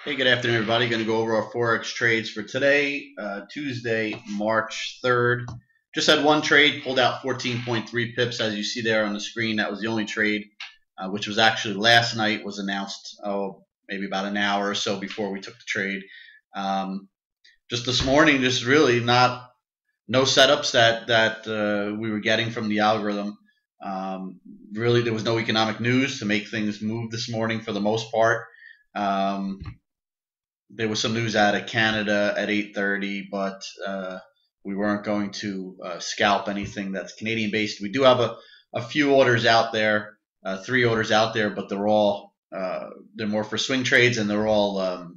Hey, good afternoon, everybody. Going to go over our Forex trades for today, Tuesday, March 3rd. Just had one trade, pulled out 14.3 pips, as you see there on the screen. That was the only trade, which was actually last night, was announced, maybe about an hour or so before we took the trade. Just this morning, just really no setups that we were getting from the algorithm. Really, there was no economic news to make things move this morning for the most part. There was some news out of Canada at 8:30, but we weren't going to scalp anything that's Canadian based. We do have a few orders out there, 3 orders out there, but they're all they're more for swing trades, and they're all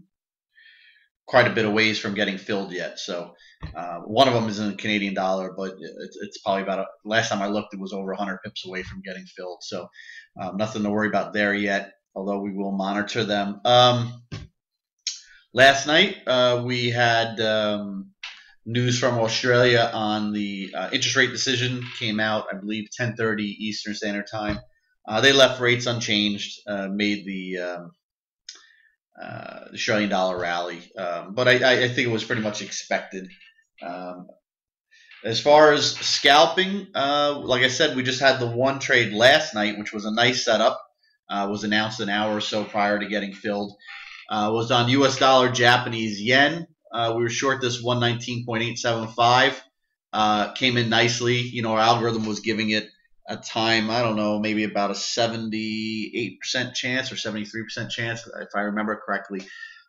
quite a bit of ways from getting filled yet. So one of them is in Canadian dollar, but it's probably about last time I looked, it was over 100 pips away from getting filled. So nothing to worry about there yet, although we will monitor them. Last night, we had news from Australia on the interest rate decision. Came out, I believe, 10:30 Eastern Standard Time. They left rates unchanged, made the Australian dollar rally, but I think it was pretty much expected. As far as scalping, like I said, we just had the one trade last night, which was a nice setup. Was announced an hour or so prior to getting filled. Was on U.S. dollar, Japanese yen. We were short this 119.875. Came in nicely. You know, our algorithm was giving it a time, I don't know, maybe about a 78% chance or 73% chance, if I remember correctly.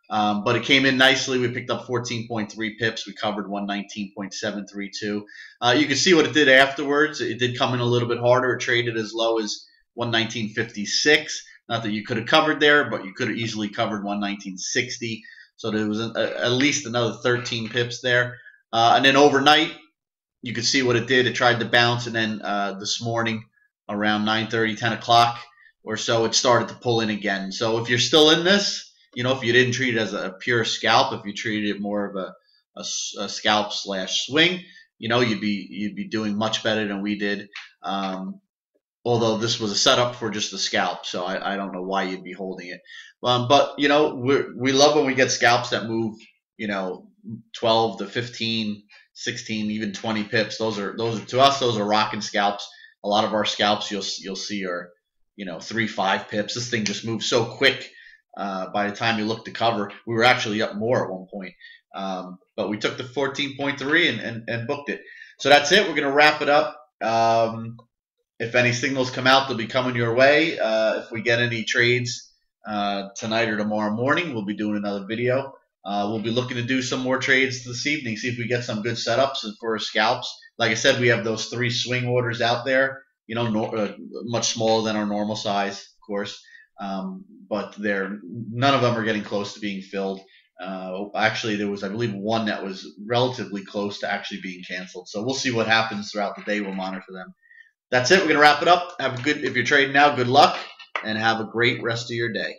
But it came in nicely. We picked up 14.3 pips. We covered 119.732. You can see what it did afterwards. It did come in a little bit harder. It traded as low as 119.56. Not that you could have covered there, but you could have easily covered 119.60. So there was at least another 13 pips there. And then overnight, you could see what it did. It tried to bounce, and then this morning around 9:30, 10 o'clock or so, it started to pull in again. So if you're still in this, you know, if you didn't treat it as a pure scalp, if you treated it more of a scalp slash swing, you know, you'd be doing much better than we did. Although this was a setup for just a scalp, so I don't know why you'd be holding it. But you know, we love when we get scalps that move, you know, 12 to 15, 16, even 20 pips. Those are to us, those are rocking scalps. A lot of our scalps you'll see are, you know, 3-5 pips. This thing just moves so quick. By the time you look to cover, we were actually up more at one point. But we took the 14.3 and booked it. So that's it. We're gonna wrap it up. If any signals come out, they'll be coming your way. If we get any trades tonight or tomorrow morning, we'll be doing another video. We'll be looking to do some more trades this evening, see if we get some good setups for scalps. Like I said, we have those 3 swing orders out there, you know, much smaller than our normal size, of course. But none of them are getting close to being filled. Actually, there was, I believe, one that was relatively close to actually being canceled. So we'll see what happens throughout the day. We'll monitor them. That's it. We're going to wrap it up. If you're trading now, good luck, and have a great rest of your day.